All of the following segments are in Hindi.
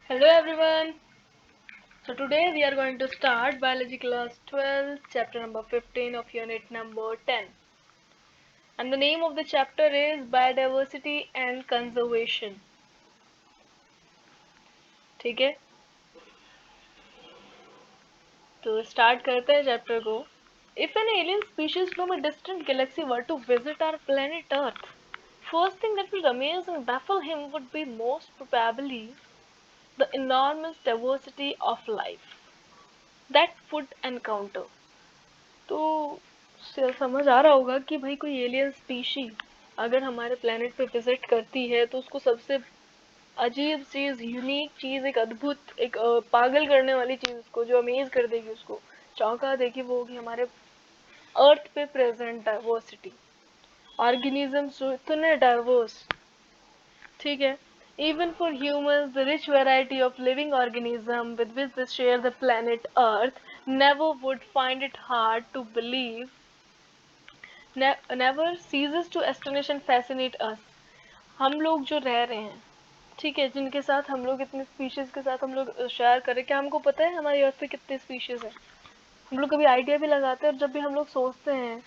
Hello everyone. So today we are going to start biology class 12, chapter number 15 of unit number 10. And the name of the chapter is biodiversity and conservation. ठीक है? तो start करते हैं chapter को. If an alien species from a distant galaxy were to visit our planet Earth, first thing that will amaze and baffle him would be most probably the enormous diversity of life that would encounter. तो समझ आ रहा होगा कि भाई कोई एलियन स्पीशी अगर हमारे प्लेनेट पे विजिट करती है तो उसको सबसे अजीब चीज, यूनिक चीज, एक अद्भुत, एक पागल करने वाली चीज, उसको जो अमेज कर देगी, उसको चौंका देगी, वो होगी हमारे अर्थ पे प्रेजेंट डाइवर्सिटी, ऑर्गेनिजम्स जो इतने डाइवर्स. ठीक है. Even for humans, the rich variety of living organisms with which they share the planet Earth never would find it hard to believe never ceases to astonish and fascinate us. हम लोग जो रह रहे हैं, ठीक है, जिनके साथ हम लोग, इतने स्पीशीज के साथ हम लोग शेयर करें, क्या हमको पता है हमारी अर्थ पे कितने स्पीशीज हैं? हम लोग कभी आइडिया भी लगाते हैं, और जब भी हम लोग सोचते हैं,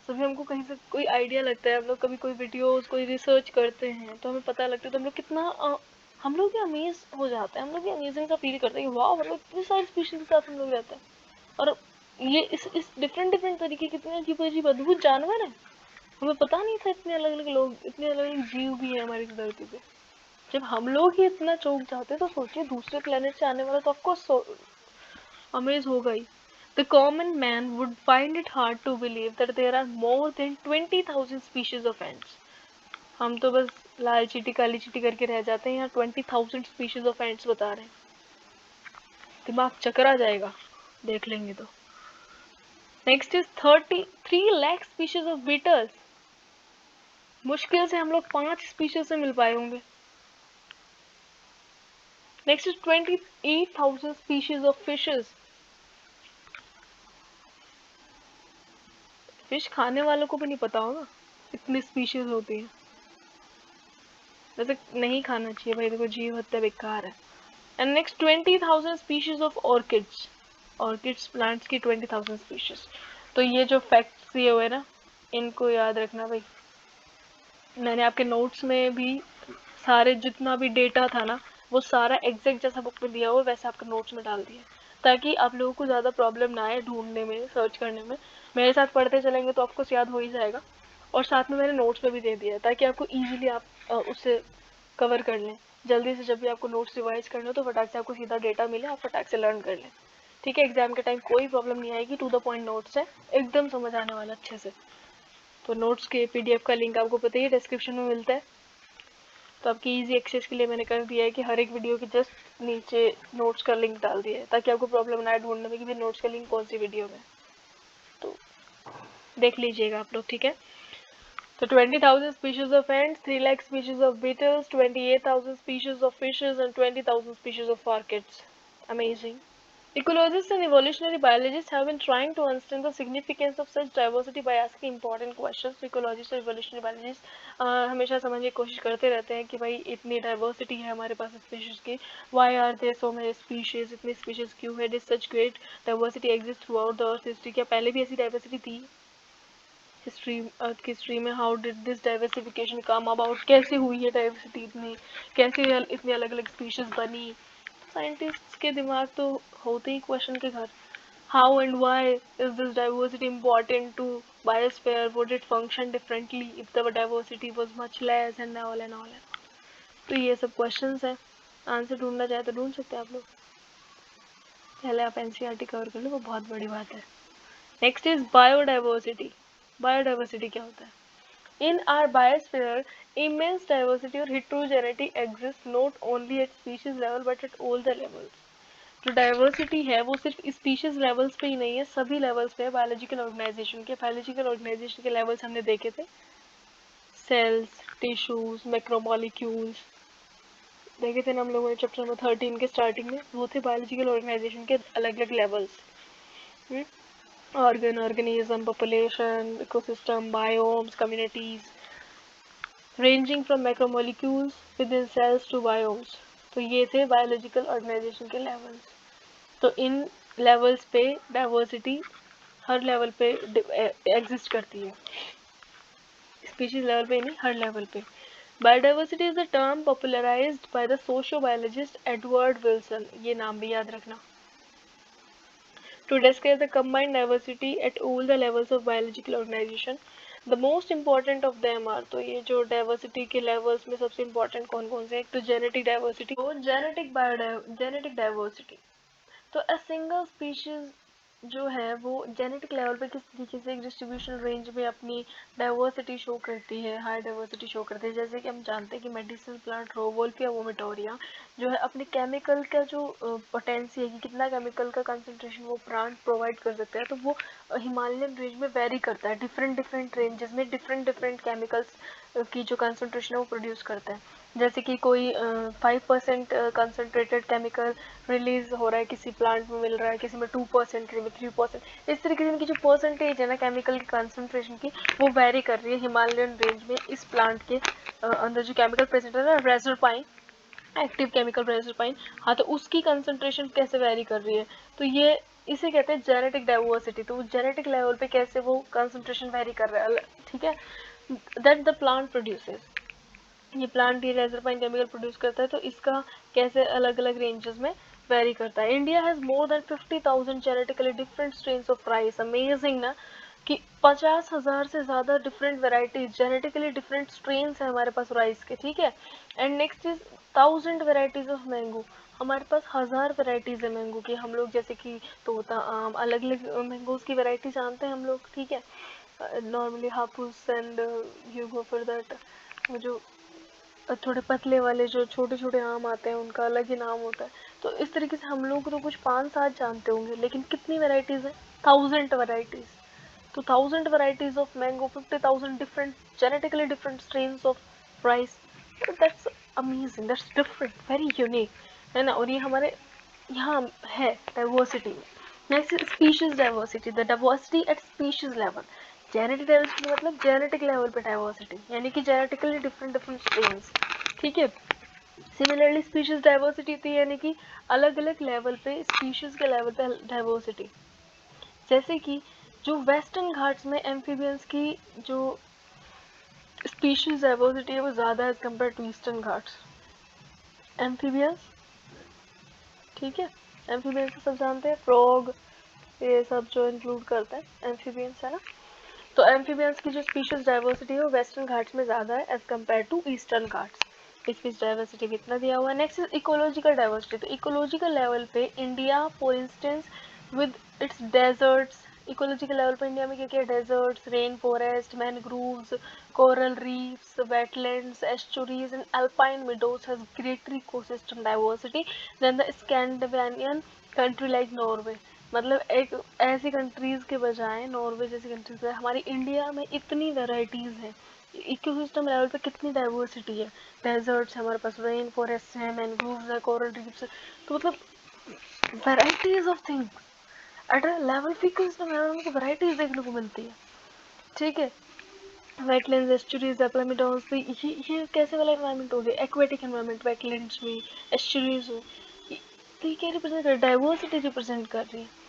जब भी हमको कहीं से कोई आइडिया लगता है, हम लोग कभी कोई वीडियोस, कोई रिसर्च करते हैं, तो हमें पता लगता है, तो हम लोग कितना हम लोग भी अमेज हो जाते हैं, हम लोग भी अमेजिंग सा फील करते हैं कि वाह, मतलब इतनी सारी स्पीशीज के साथ हम लोग रहते हैं. और ये इस डिफरेंट डिफरेंट तरीके के इतने अजीब अजीब अद्भुत जानवर हैं. हमें पता नहीं था इतने अलग अलग लोग, इतने अलग अलग जीव भी हैं हमारी इस धरती पे. जब हम लोग ही इतना चौंक जाते, तो सोचिए दूसरे प्लेनेट से आने वाला तो ऑफकोर्स अमेज होगा ही. The common man would find it hard to believe that there are more than 20,000 species of ants. हम तो बस लाल चीटी काली चीटी करके रह जाते हैं, यहाँ 20,000 species of ants बता रहे हैं. दिमाग चकरा जाएगा देख लेंगे तो. Next is 33 lakh species of beetles. मुश्किल से हम लोग 5 स्पीशीज से मिल पाए होंगे. Next is 28,000 species of fishes. Fish खाने वालों को भी नहीं पता होगा इतनी स्पीशीज होती है. वैसे नहीं खाना चाहिए भाई, देखो जीव हत्या बेकार है. And next 20,000 species of orchids. Orchids plants की 20,000 स्पीशीज. तो ये जो फैक्ट्स दिए हुए ना, इनको याद रखना भाई. मैंने आपके नोट्स में भी सारे जितना भी डेटा था ना, वो सारा एग्जैक्ट जैसा बुक में दिया हुआ वैसे आपके नोट्स में डाल दिया, ताकि आप लोगों को ज़्यादा प्रॉब्लम ना आए ढूंढने में, सर्च करने में. मेरे साथ पढ़ते चलेंगे तो आपको याद हो ही जाएगा. और साथ में मैंने नोट्स में भी दे दिया है, ताकि आपको ईजिली आप उससे कवर कर लें. जल्दी से जब भी आपको नोट्स रिवाइज करना हो तो फटाक से आपको सीधा डेटा मिले, आप फटाक से लर्न कर लें. ठीक है. एग्जाम के टाइम कोई प्रॉब्लम नहीं आएगी, टू द पॉइंट नोट्स है, एकदम समझ आने वाला अच्छे से. तो नोट्स के पीडीएफ का लिंक आपको पता ही है, डिस्क्रिप्शन में मिलता है. तो आपकी इजी एक्सेस के लिए मैंने कर दिया है कि हर एक वीडियो के जस्ट नीचे नोट्स का लिंक डाल दिया है, ताकि आपको प्रॉब्लम ना आए ढूंढने में कि भाई नोट्स का लिंक कौन सी वीडियो में. तो देख लीजिएगा आप लोग. ठीक है. तो 20,000 species of ants, 3 lakh species of beetles, 28,000 species of fishes, and 20,000 species of orchids. Amazing. Ecologists and evolutionary biologists have been trying to understand the significance of such diversity by asking important questions. Ecologists और evolutionary biologists हमेशा समझने की कोशिश करते रहते हैं कि भाई इतनी diversity है हमारे पास species की. Why are there so many species? इतनी species क्यों है? Did such great diversity exist throughout the Earth's history? क्या पहले भी ऐसी diversity थी हिस्ट्री, अर्थ की हिस्ट्री में? How did this diversification come about? कैसे हुई है डाइवर्सिटी इतनी? कैसे इतनी अलग अलग स्पीशीज बनी? साइंटिस्ट के दिमाग तो होते ही क्वेश्चन के घर. How and why is this diversity important to biosphere? Would it function differently if the diversity was much less and all and all? तो ये सब क्वेश्चंस हैं. आंसर ढूंढना चाहे तो ढूंढ सकते हैं आप लोग. पहले आप एनसीईआरटी कवर कर लो, वो बहुत बड़ी बात है. Next is biodiversity. बायोडाइवर्सिटी क्या होता है? In our biosphere, immense diversity और heterogeneity exists not only at species level but at all the levels. जो डाइवर्सिटी है वो सिर्फ स्पीशीज लेवल्स पे ही नहीं है, सभी लेवल्स पे है. बायोलॉजिकल ऑर्गेनाइजेशन के लेवल्स हमने देखे थे. सेल्स, टिश्यूज, मैक्रोमोलिक्यूल्स देखे थे ना हम लोगों ने चैप्टर नंबर 13 के स्टार्टिंग में. वो थे बायोलॉजिकल ऑर्गेनाइजेशन के अलग अलग levels. Organ, organism, population, ecosystem, biomes, communities, ranging from macromolecules within cells to biomes. तो ये थे बायोलॉजिकल ऑर्गेनाइजेशन के लेवल्स। तो इन लेवल्स पे डाइवर्सिटी हर लेवल पे एग्जिस्ट करती है, स्पीशीज लेवल पे नहीं, हर लेवल पे। Biodiversity is a term popularised by the sociobiologist Edward Wilson, ये नाम भी याद रखना, to describe the combined diversity at all the levels of biological organization. The most important of them are, तो ये जो डाइवर्सिटी के लेवल्स में सबसे इम्पोर्टेंट कौन कौन से, एक तो जेनेटिक डाइवर्सिटी, तो जेनेटिक डाइवर्सिटी। तो अ सिंगल स्पीशीज जो है वो जेनेटिक लेवल पे किस तरीके से एक डिस्ट्रीब्यूशन रेंज में अपनी डाइवर्सिटी शो करती है, हाई डाइवर्सिटी शो करती है। जैसे कि हम जानते हैं कि मेडिसिनल प्लांट रोवोल्फिया वोमिटोरिया जो है अपने केमिकल का जो पोटेंसी है कि कितना केमिकल का कंसंट्रेशन वो प्लांट प्रोवाइड कर सकता है, तो वो हिमालयन रेंज में वेरी करता है, डिफरेंट डिफरेंट रेंजेस में डिफरेंट केमिकल्स की जो कंसंट्रेशन है वो प्रोड्यूस करता है। जैसे कि कोई 5% कंसनट्रेटेड केमिकल रिलीज हो रहा है किसी प्लांट में मिल रहा है, किसी में 2%, किसी में 3%, इस तरीके से इनकी जो परसेंटेज है ना केमिकल की कंसंट्रेशन की वो वेरी कर रही है हिमालयन रेंज में। इस प्लांट के अंदर जो केमिकल प्रेजेंट है ना, रेजोपाइन, एक्टिव केमिकल रेजोपाइन, हाँ, तो उसकी कंसंट्रेशन कैसे वेरी कर रही है, तो ये इसे कहते हैं जेनेटिक डाइवर्सिटी। तो जेनेटिक लेवल पे कैसे वो कंसंट्रेशन वेरी कर रहा है, ठीक है, दैट द प्लांट प्रोड्यूसेस, ये प्लांट ये रेजरपाइन केमिकल प्रोड्यूस करता है, तो इसका कैसे अलग अलग रेंजेस में वेरी करता है। India has more than 50,000 genetically different strains of rice, amazing ना, कि 50,000 से ज़्यादा different varieties, genetically different strains है हमारे पास राइस के, ठीक है। And next is 1000 varieties of mango, हमारे पास 1000 वेराइटीज है मैंगो की। हम लोग जैसे कि तोता आम, अलग अलग मैंगोज की वेराइटी जानते हैं हम लोग, ठीक है, normally Hapus and you go for that, वो जो थोड़े पतले वाले जो छोटे छोटे आम आते हैं उनका अलग ही नाम होता है। तो इस तरीके से हम लोग तो कुछ 5-7 जानते होंगे, लेकिन कितनी वेराइटीज़ है, 1000 वेराइटीज़। तो 1000 varieties of mango, 50,000 different genetically different strains of rice, that's amazing, that's different, very unique, है ना। और ये हमारे यहाँ है डाइवर्सिटी में। Next species diversity, the diversity eight species level. Genetic diversity मतलब जेनेटिक लेवल पे डाइवर्सिटी, यानी कि जेनेटिकली डिफरेंट डिफरेंट स्ट्रेन्स, ठीक है। सिमिलरली स्पीशीज डाइवर्सिटी होती है यानी कि अलग अलग लेवल पे, स्पीशीज के लेवल पे डाइवर्सिटी। जैसे कि जो वेस्टर्न घाट्स में एम्फीबियंस की जो स्पीशीज डाइवर्सिटी है वो ज़्यादा है as compare to eastern Ghats. Amphibians, ठीक है, एम्फीबियंस तो सब जानते हैं, फ्रॉग, ये सब जो इंक्लूड करता है एम्फीबियंस, है ना। तो एम्फीबियंस की जो स्पीशीज डाइवर्सिटी है वो वेस्टर्न घाट्स में ज़्यादा है as compare to eastern Ghats. Species diversity भी इतना दिया हुआ है। Next is ecological diversity. तो इकोलॉजिकल लेवल पे India for instance with its deserts, ecological level पे इंडिया में क्या क्या, deserts, rain forest, mangroves, coral reefs, wetlands, estuaries and alpine meadows has greater ecosystem diversity than the Scandinavian country like Norway। मतलब एक ऐसी कंट्रीज के बजाय, नॉर्वे जैसी कंट्रीज के बजाय हमारी इंडिया में इतनी वेराइटीज हैं, इकोसिस्टम लेवल पे कितनी डाइवर्सिटी है, डेजर्ट्स है हमारे पास, रेन फॉरेस्ट है, मैनग्रोव्स है, कोरल रीफ्स है, तो मतलब varieties of things at a level पे इकोसिस्टम लेवल में वेराइटीज देखने को मिलती है, ठीक है। वेटलैंड्स, एस्चुरीज, एप्लामिडोन्स, तो ये कैसे वाला एनवायरनमेंट हो गया, एक्वेटिक एनवायरनमेंट, वेटलैंड्स में, एस्चुरीज में, तो ये क्या रिप्रेजेंट कर, डाइवर्सिटी रिप्रेजेंट कर रही है।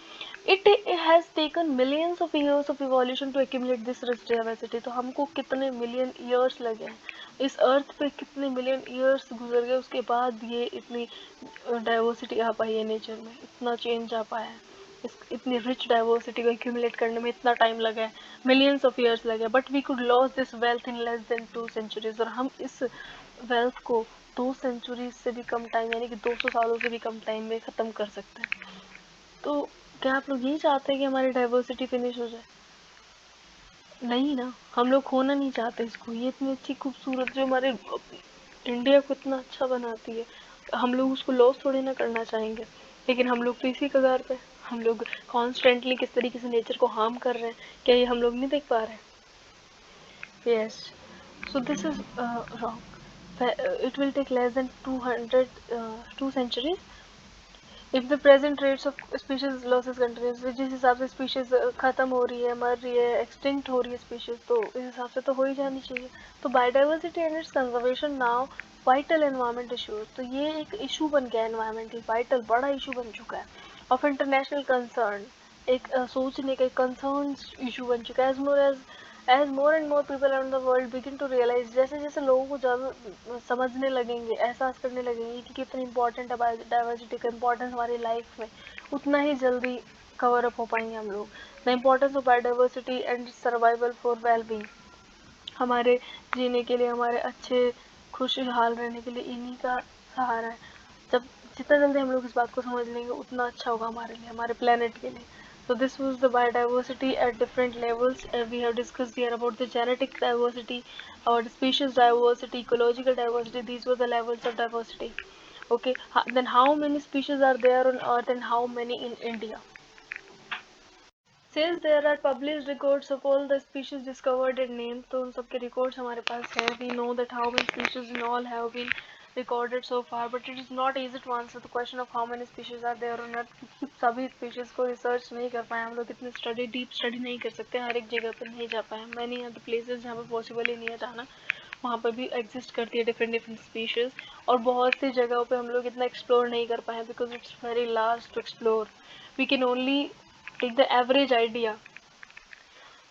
It has taken millions of years of evolution to accumulate this rich diversity। तो हमको कितने मिलियन ईयर्स लगे हैं, इस अर्थ पे कितने मिलियन ईयर्स गुजर गए, उसके बाद ये इतनी डाइवर्सिटी आ पाई है नेचर में, इतना चेंज आ पाया है, इतनी रिच डाइवर्सिटी को एक्यूमुलेट करने में इतना टाइम लगा है, मिलियंस ऑफ ईयर्स लगे। But we could loss this wealth in less than 2 centuries, और हम इस वेल्थ को 2 centuries से भी कम टाइम, यानी कि 200 सालों से भी कम टाइम में ख़त्म कर सकते हैं। तो क्या आप लोग यही चाहते हैं कि हमारी डाइवर्सिटी फिनिश हो जाए? नहीं ना, हम लोग खोना नहीं चाहते इसको, ये इतनी अच्छी खूबसूरत जो हमारे इंडिया को इतना अच्छा बनाती है, हम लोग उसको लॉस थोड़ी ना करना चाहेंगे। लेकिन हम लोग तो इसी कगार पे, हम लोग कॉन्स्टेंटली किस तरीके से नेचर को हार्म कर रहे हैं, क्या ये हम लोग नहीं देख पा रहे? Yes, so this is wrong. It will take less than 2 centuries if the present rates of species losses continues, जिस हिसाब से स्पीशीज खत्म हो रही है, मर रही है, एक्सटिंक्ट हो रही है स्पीशीज, तो इस हिसाब से तो हो ही जानी चाहिए। तो biodiversity and it's conservation now vital environment issues, तो ये एक इशू बन गया, एनवायरमेंटल वाइटल बड़ा इशू बन चुका है, ऑफ इंटरनेशनल कंसर्न, एक सोचने का कंसर्न इशू बन चुका है, as more and more people around the world begin to realise, जैसे जैसे लोगों को ज़्यादा समझने लगेंगे, एहसास करने लगेंगे कि कितनी इंपॉर्टेंट है डाइवर्सिटी का इम्पोर्टेंस हमारी लाइफ में, उतना ही जल्दी कवर अप हो पाएंगे हम लोग। The importance of biodiversity and survival for wellbeing, हमारे जीने के लिए, हमारे अच्छे खुशहाल रहने के लिए इन्हीं का सहारा है। जब जितना जल्दी हम लोग इस बात को समझ लेंगे उतना अच्छा होगा हमारे लिए, हमारे प्लेनेट के लिए। So this was the biodiversity at different levels. We have discussed here about the genetic diversity, or the species diversity, ecological diversity. These were the levels of diversity. Okay, then how many species are there on Earth and how many in India? Since there are published records of all the species discovered and named, तो उन सब के records हमारे पास है. We know that how many species in all have been recorded so far, but it is not easy to answer the question of how many species are there on Earth, क्योंकि सभी species को research नहीं कर पाए हम लोग, इतनी study, deep study नहीं कर सकते, हर एक जगह पर नहीं जा पाए. Many are the places जहाँ पर possible ही नहीं है जाना, वहाँ पर भी exist करती है different species, और बहुत सी जगहों पे हम लोग इतना explore नहीं कर पाए because it's very large to explore. We can only take the average idea.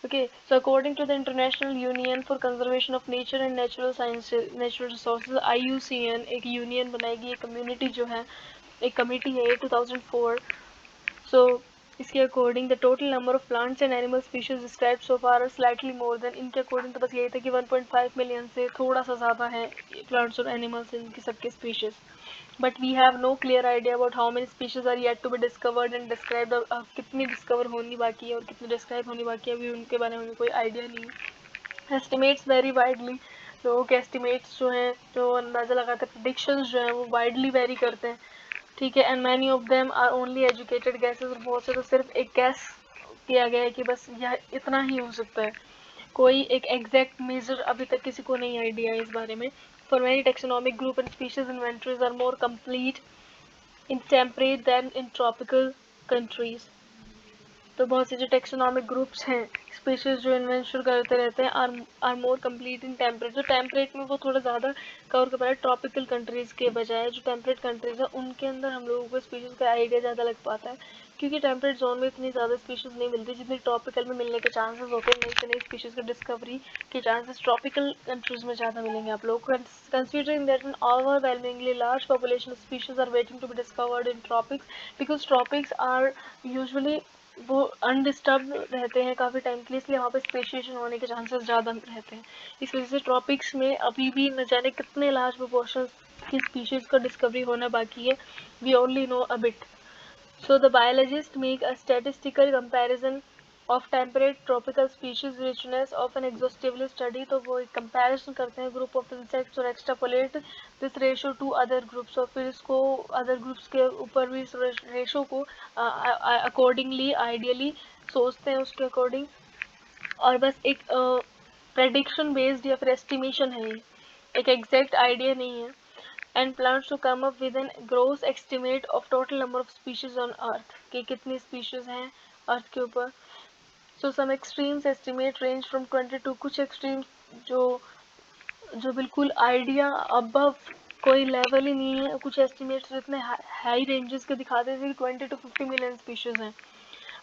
Okay, so according to the International Union for Conservation of Nature and Natural Sciences, Natural Resources, IUCN एक यूनियन बनाएगी, एक कम्युनिटी जो है, एक कमेटी है 2004. So इसके according the total number of plants and animal species described so far are slightly more than, इनके अकॉर्डिंग तो बस यही था कि 1.5 मिलियन से थोड़ा सा ज़्यादा है प्लांट्स और एनिमल्स, इनकी सबके species. But we have no clear idea about how many species are yet to be discovered and described. कितनी डिस्कवर होनी बाकी है और कितनी डिस्क्राइब होनी बाकी है, अभी उनके बारे में कोई आइडिया नहीं. एस्टिमेट्स वेरी वाइडली, लोगों के एस्टिमेट्स जो हैं, जो अंदाज़ा लगाते हैं, प्रेडिक्शंस जो हैं वो वाइडली वेरी करते हैं. ठीक है, and many of them are only educated gases, और बहुत से तो सिर्फ एक गैस किया गया है कि बस यह इतना ही हो सकता है, कोई एक एग्जैक्ट मेजर अभी तक किसी को नहीं आइडिया है इस बारे में. For many taxonomic group and species inventories are more complete in temperate than in tropical countries. तो बहुत से जो टेक्सोनॉमिक ग्रुप्स हैं, स्पीशीज जो इन्वेंशन करते रहते हैं, are more complete in temperate. जो टेम्परेट में वो थोड़ा ज़्यादा कवर कर पा रहे हैं ट्रॉपिकल कंट्रीज़ के बजाय. जो टेम्परेट कंट्रीज़ है उनके अंदर हम लोगों को स्पीशीज़ का आइडिया ज़्यादा लग पाता है, क्योंकि टेम्परेट जोन में इतनी ज़्यादा स्पीशीज़ नहीं मिलती जितनी ट्रॉपिकल में मिलने के चांसेस होते हैं. नई से नई स्पीशीज़ की डिस्कवरी के चांसेस ट्रॉपिकल कंट्रीज़ में ज़्यादा मिलेंगे आप लोग को. Considering that an overwhelmingly large population of species are waiting to be discovered in tropics, because tropics are usually वो अनडिस्टर्ब रहते हैं काफ़ी टाइम के लिए, इसलिए वहाँ पे स्पेशिएशन होने के चांसेस ज़्यादा रहते हैं. इस वजह से ट्रॉपिक्स में अभी भी न जाने कितने लार्ज प्रोपोर्शन की स्पीशीज़ का डिस्कवरी होना बाकी है. We only know a bit. So the biologists make a statistical comparison of temperate tropical species richness of an exhaustively study. तो वो एक comparison करते हैं group of insects और extrapolate this ratio to other groups, और फिर इसको other groups के ऊपर भी इस ratio को accordingly ideally सोचते हैं उसके according, और बस एक prediction based या फिर estimation है, ये एक exact idea नहीं है. And plans to come up with an gross estimate of total number of species on Earth, कि कितनी species हैं Earth के ऊपर. So some extremes estimate range from 22, कुछ extremes जो बिल्कुल idea above कोई level ही नहीं है, कुछ estimates इतने high ranges के दिखाते थे कि 20 to 50 million species हैं.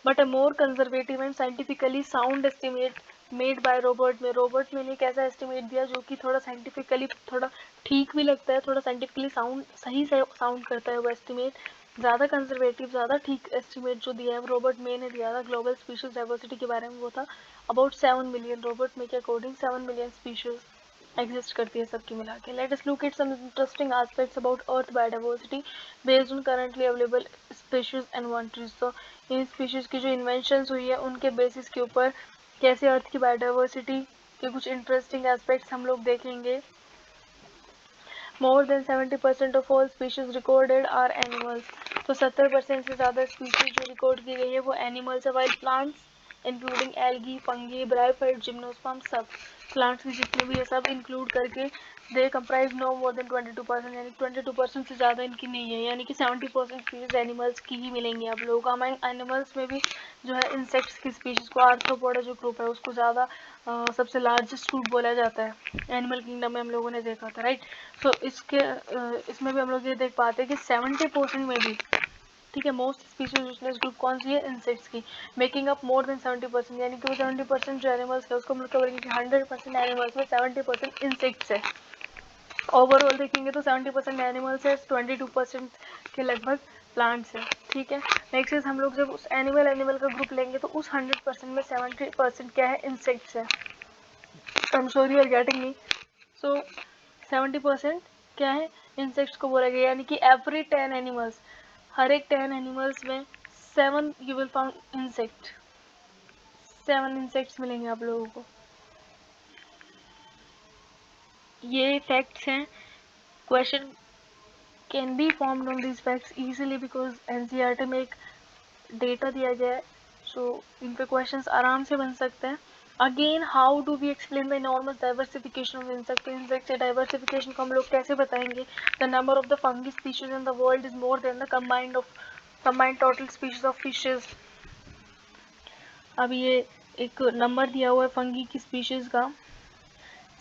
But a more conservative and scientifically sound estimate made by Robert में एक ऐसा एस्टिमेट दिया जो कि थोड़ा साइंटिफिकली थोड़ा ठीक भी लगता है, थोड़ा साइंटिफिकली सही से साउंड करता है वो एस्टिमेट. ज़्यादा कंजर्वेटिव, ज़्यादा ठीक एस्टिमेट जो दिया है वो रॉबर्ट मे ने दिया था ग्लोबल स्पीशीज डाइवर्सिटी के बारे में. वो था अबाउट 7 मिलियन. रॉबर्ट मे के अकॉर्डिंग 7 मिलियन स्पीशीज एग्जिस्ट करती है सबकी मिला के. Let us look at some interesting aspects about earth biodiversity based on currently available species inventories. तो इन स्पीशीज की जो इन्वेंशंस हुई है उनके बेसिस के ऊपर कैसे अर्थ की बायोडाइवर्सिटी के कुछ इंटरेस्टिंग एस्पेक्ट्स हम लोग देखेंगे. More than 70% of all species recorded are animals. तो 70% से ज़्यादा स्पीशीज जो रिकॉर्ड की गई है वो एनिमल्स है. While plants including algae, fungi, bryophyte, gymnosperm, सब प्लांट्स की जितने भी है सब इंक्लूड करके दे कंप्राइज नो मोर देन 22%, यानी 22% से ज़्यादा इनकी नहीं है, यानी कि 70% स्पीशीज एनिमल्स की ही मिलेंगी आप लोगों को. हमारे एनिमल्स में भी जो है इंसेक्ट्स की स्पीशीज़ को, आर्थ्रोपोडा जो ग्रुप है उसको ज़्यादा सबसे लार्जेस्ट ग्रुप बोला जाता है एनिमल किंगडम में, हम लोगों ने देखा था, राइट। सो इसमें भी हम लोग ये देख पाते हैं कि 70% में भी, ठीक है, मोस्ट स्पीशीज रिचनेस ग्रुप कौन सी है, इंसेक्ट्स की, मेकिंग अप मोर देन 70%, यानी कि वो 70% जो एनिमल्स है उसको हम लोग कवरिंग कि 100% एनिमल्स में 70% इंसेक्ट्स है। ओवरऑल देखेंगे तो 70% एनिमल्स है, 22% के लगभग प्लांट्स है, ठीक है। नेक्स्ट इज हम लोग जब उस एनिमल का ग्रुप लेंगे तो उस 100% में 70% क्या है, इंसेक्ट्स है। I am sure you are getting me. So 70% क्या है, इंसेक्ट्स को बोला गया, यानी कि एवरी 10 एनिमल्स, हर एक 10 एनिमल्स में 7 you will found insect, 7 insects मिलेंगे आप लोगों को। ये फैक्ट्स हैं। Question can be formed on this facts easily because NCERT में एक डेटा दिया गया है, सो इन पे क्वेश्चंस आराम से बन सकते हैं। Again how do we explain the enormous diversification of insect, insect से डाइवर्सिफिकेशन को हम लोग कैसे बताएंगे। The number of the fungi species in the world is more than the combined total species of fishes. अब ये एक नंबर दिया हुआ है फंगी की स्पीशीज का,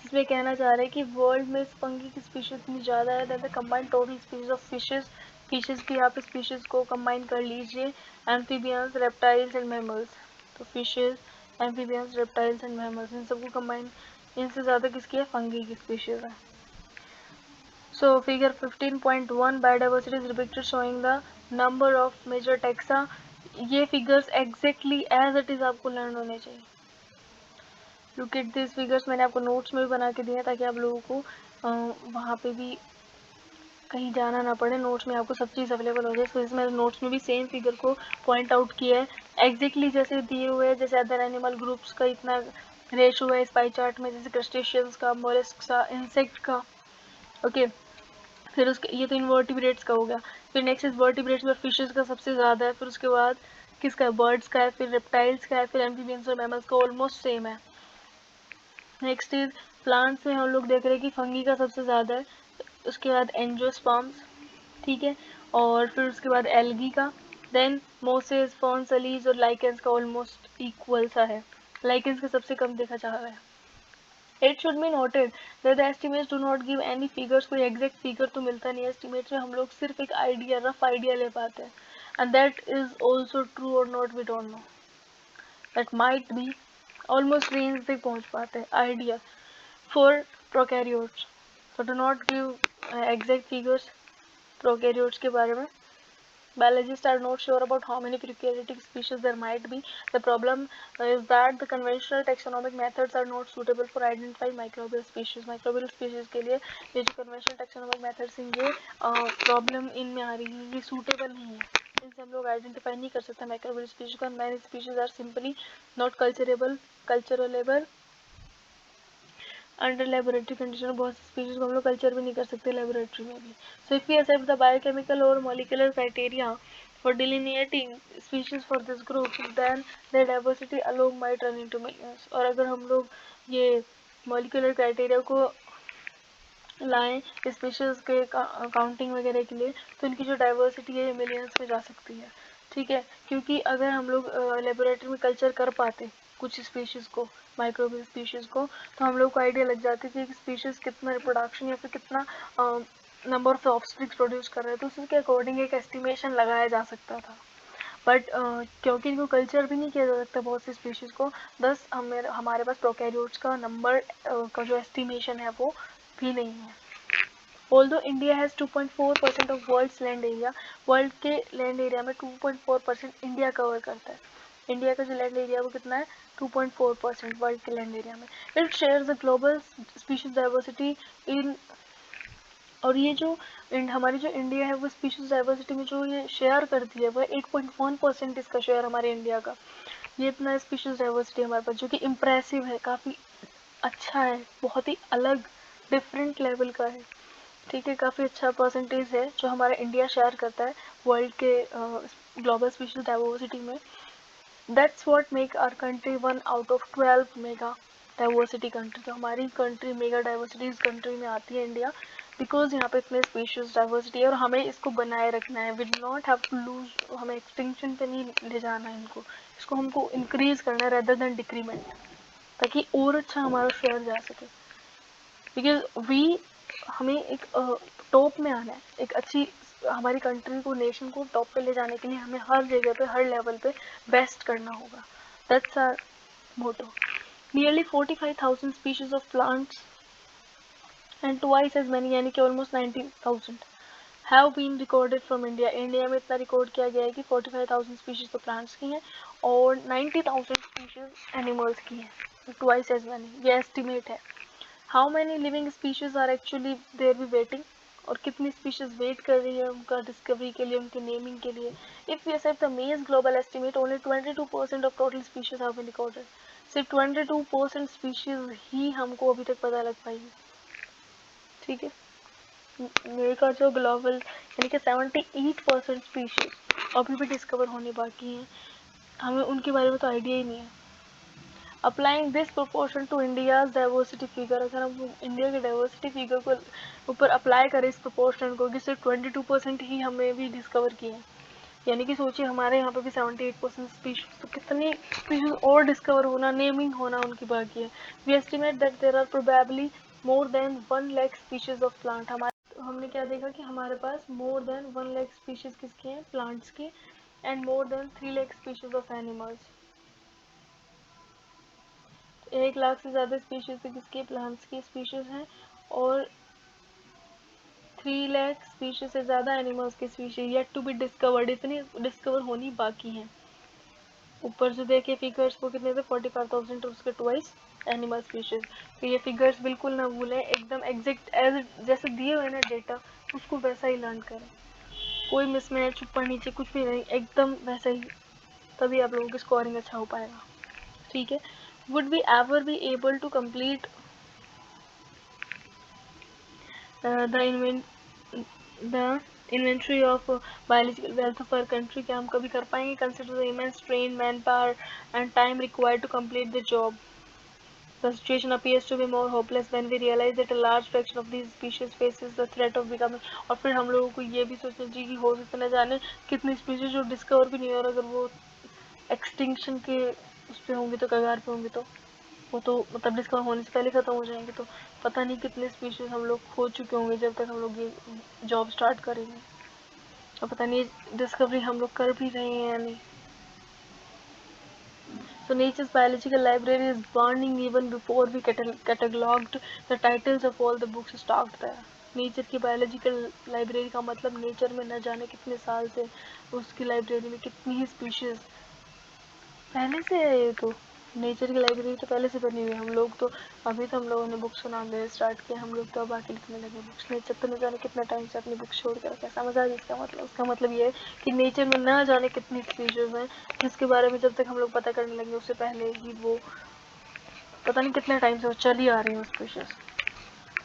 जिसमें कहना चाह रहे हैं कि वर्ल्ड में इस फंगी की स्पीशीज इतनी ज़्यादा है that the combined total species of fishes, fishes की आप स्पीशीज को कंबाइन कर लीजिए, एम्फीबियंस, रेप्टाइल्स एंड मैमल्स। तो fishes, amphibians, reptiles and mammals, इन सबको कंबाइन, इनसे ज़्यादा किसकी है, फंगी की स्पीशीज है। So figure 15.1 biodiversity is depicted showing the number of major taxa. ये figures exactly as it is आपको लर्न होने चाहिए। लुक एट दिस फिगर्स, मैंने आपको नोट्स में भी बना के दिए हैं ताकि आप लोगों को वहाँ पे भी कहीं जाना ना पड़े, नोट्स में आपको सब चीज़ अवेलेबल हो जाए। तो इसमें नोट्स में भी सेम फिगर को पॉइंट आउट किया है एग्जैक्टली जैसे दिए हुए हैं, जैसे अदर एनिमल ग्रुप्स का इतना रेशो है इस पाई चार्ट में, जैसे क्रस्टेशियंस का, मोलस्क का, इंसेक्ट का, ओके। फिर उसके, ये तो इनवर्टिब्रेट्स का हो गया। फिर नेक्स्ट इज वर्टिब्रेट्स में फिशेस का सबसे ज़्यादा है, फिर उसके बाद किसका है, बर्ड्स का है, फिर रेप्टाइल्स का है, फिर एम्फीबियंस और मैमल्स का ऑलमोस्ट सेम है। नेक्स्ट इज प्लांट्स में हम लोग देख रहे हैं कि फंगी का सबसे ज़्यादा है, उसके बाद एंजियोस्पर्म्स, ठीक है, और फिर उसके बाद एल्गी का, देन मोसेस, फर्न, सलीज और लाइकेंस का ऑलमोस्ट इक्वल सा है। लाइकेंस का सबसे कम देखा जा रहा है। It should be noted that the estimates do not give any figures, कोई एग्जैक्ट फिगर तो मिलता नहीं है एस्टिमेट्स में, हम लोग सिर्फ एक आइडिया, रफ आइडिया ले पाते हैं, and that is also true और not, we don't know, that might be, almost range तक पहुँच पाते हैं idea for prokaryotes. So do not give exact figures prokaryotes के बारे में। Biologists are not sure about how many prokaryotic species there might be. The problem is that the conventional taxonomic methods are not suitable for identifying microbial species. Microbial species के लिए ये जो conventional taxonomic methods हैं ये problem इनमें आ रही है, ये suitable नहीं है, इनसे हम लोग identify नहीं कर सकते microbial species को, and many species are simply not culturable under laboratory condition. बहुत सी स्पीशीज को हम लोग कल्चर भी नहीं कर सकते लेबोरेटरी में भी। So if we accept the biochemical और molecular criteria for delineating species for this group, then the diversity along might run into millions. और अगर हम लोग ये मॉलिक्यूलर क्राइटेरिया को लाएं स्पीशीज के काउंटिंग वगैरह के लिए, तो इनकी जो डाइवर्सिटी है ये मिलियंस में जा सकती है, ठीक है। क्योंकि अगर हम लोग लेबोरेटरी में कल्चर कर पाते कुछ स्पीशीज़ को, माइक्रोबियल स्पीशीज़ को, तो हम लोग को आइडिया लग जाती कि एक स्पीशीज़ कितना रिप्रोडक्शन या फिर कितना नंबर ऑफ ऑफस्प्रिंग्स प्रोड्यूस कर रहे हैं, तो उसके अकॉर्डिंग एक एस्टिमेशन लगाया जा सकता था। बट क्योंकि इनको कल्चर भी नहीं किया जा सकता बहुत सी स्पीशीज़ को, थस हमारे पास प्रोकैरियोट्स का नंबर का जो एस्टिमेशन है वो भी नहीं है। Although India has 2.4% of world's land area, world के लैंड एरिया में 2.4% इंडिया कवर करता है। इंडिया का जो लैंड एरिया वो कितना है, 2.4% वर्ल्ड के लैंड एरिया में। It shares the global species diversity in, और ये जो हमारी जो इंडिया है वो स्पीशीज डाइवर्सिटी में जो ये शेयर करती है वो 8.1% इसका शेयर हमारे इंडिया का। ये इतना स्पीशीज डाइवर्सिटी हमारे पास जो कि इम्प्रेसिव है, काफ़ी अच्छा है, बहुत ही अलग डिफरेंट लेवल का है, ठीक है। काफ़ी अच्छा परसेंटेज है जो हमारा इंडिया शेयर करता है वर्ल्ड के ग्लोबल स्पीशीज डाइवर्सिटी में। That's what make our country 1 out of 12 mega diversity country. तो हमारी कंट्री मेगा डाइवर्सिटीज कंट्री में आती है इंडिया, बिकॉज यहाँ पे इतने स्पीशीज डाइवर्सिटी है और हमें इसको बनाए रखना है. We do not have to lose, हमें एक्सटिंक्शन पे नहीं ले जाना है इनको, इसको हमको इंक्रीज करना है रेदर देन डिक्रीमेंट, ताकि और अच्छा हमारा शेयर जा सके. बिकॉज वी, हमें एक टॉप में आना है, एक अच्छी हमारी कंट्री को, नेशन को टॉप पे ले जाने के लिए हमें हर जगह पे, हर लेवल पे बेस्ट करना होगा. That's our motto. Nearly 45,000 species of plants and twice as many, यानी कि almost 90,000 have been recorded from India. India में इतना रिकॉर्ड किया गया है कि 45,000 स्पीशीज तो प्लांट्स की हैं और 90,000 स्पीशीज एनिमल्स की हैं. ट्वाइस एज मैनी, ये एस्टिमेट है. How many living species are actually there be waiting, और कितनी स्पीशीज वेट कर रही है उनका डिस्कवरी के लिए, उनके नेमिंग के लिए. If we accept the maze global estimate, only 22% of total species have been recorded. सिर्फ 22% स्पीशीज ही हमको अभी तक पता लग पाई. ठीक है, मेरे का जो ग्लोबल यानी कि 78% स्पीशीज अभी भी डिस्कवर होने बाकी हैं, हमें उनके बारे में तो आइडिया ही नहीं है. Applying this proportion to India's diversity figure, अगर हम इंडिया के डाइवर्सिटी फिगर को ऊपर अप्लाई करें इस प्रोपोर्शन को कि सिर्फ 22% ही हमें भी डिस्कवर किए हैं, यानी कि सोचिए हमारे यहाँ पे भी 78% स्पीशीज, तो कितनी स्पीशीज और डिस्कवर होना, नेमिंग होना उनकी बाकी है. We estimate that there are probably more than 1 lakh species of plant. हमने क्या देखा कि हमारे पास मोर देन 1 लाख स्पीशीज किसके हैं, प्लांट्स के, and more than 3 lakh species of animals. 1 lakh से ज़्यादा स्पीशीज किसकी, प्लांट्स की स्पीशीज हैं, और 3 लाख स्पीशीज से ज़्यादा एनिमल्स की species yet to be discovered, इतनी डिस्कवर होनी बाकी हैं. ऊपर से देखे फिगर्स वो कितने थे, 45,000, उसके ट्वाइस एनिमल स्पीशीज. तो ये फिगर्स बिल्कुल ना भूलें, एकदम एग्जैक्ट एज जैसे दिए हुए ना डेटा, उसको वैसा ही लर्न करें. कोई मिसमैच ऊपर नीचे कुछ भी नहीं, एकदम वैसा ही, तभी आप लोगों की स्कोरिंग अच्छा हो पाएगा. ठीक है. Would we ever be able to complete the inventory of biological wealth of our country, क्या हम कभी कर पाएंगे, consider the immense train man power and time required to complete the job. The situation appears to be more hopeless when we realize that a large fraction of these species faces the threat of becoming, और फिर हम लोगों को ये भी सोचना चाहिए कि हो सकता न जाने कितनी स्पीशीज जो डिस्कवर भी नहीं हो, और अगर वो एक्सटिंक्शन के उस पे होंगे, तो कगार पे होंगे, तो वो तो मतलब डिस्कवर होने से पहले ख़त्म हो जाएंगे. तो पता नहीं कितने स्पीशीज हम लोग खो चुके होंगे जब तक हम लोग ये जॉब स्टार्ट करेंगे, और पता नहीं डिस्कवरी हम लोग कर भी रहे हैं या नहीं. So nature's biological library is burning even before we cataloged the titles of all the books stocked there. Nature की बायोलॉजिकल लाइब्रेरी का मतलब नेचर में न जाने कितने साल से उसकी लाइब्रेरी में कितनी ही स्पीशीज पहले से है. ये तो नेचर की लाइब्रेरी तो पहले से बनी हुई है. हम लोग तो अभी तो हम लोगों ने बुक्स बनाने स्टार्ट किया, हम लोग तो अब आके लिखने लगे बुक्स. नेचर तो न जाने कितना टाइम से अपनी बुक्स छोड़ कर रखा है. समझ आ गई इसका मतलब? उसका मतलब ये है कि नेचर में न जाने कितनी स्पीशीज हैं जिसके बारे में जब तक हम लोग पता करने लगे उससे पहले ही वो पता नहीं कितने टाइम से वो चल ही आ रही है स्पीशीज,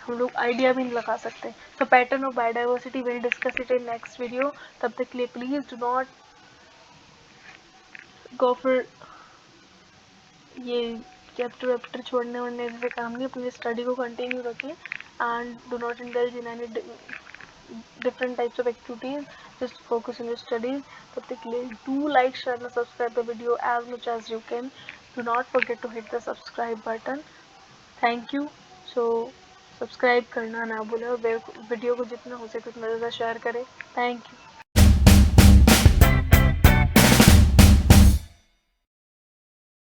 हम लोग आइडिया भी नहीं लगा सकते. तो pattern of biodiversity will discuss it in next video. तब तक के लिए please do not go for ये चैप्टर छोड़ने वड़ने जैसे काम नहीं. अपनी स्टडी को कंटिन्यू रखें and do not indulge in any different types of activities, just focus on your studies. तब तक के लिए do like, share and subscribe the video as much as you can. Do not forget to hit the subscribe button. Thank you. So subscribe करना ना भूलें और वीडियो को जितना हो सके उतना ज़्यादा शेयर करें. Thank you.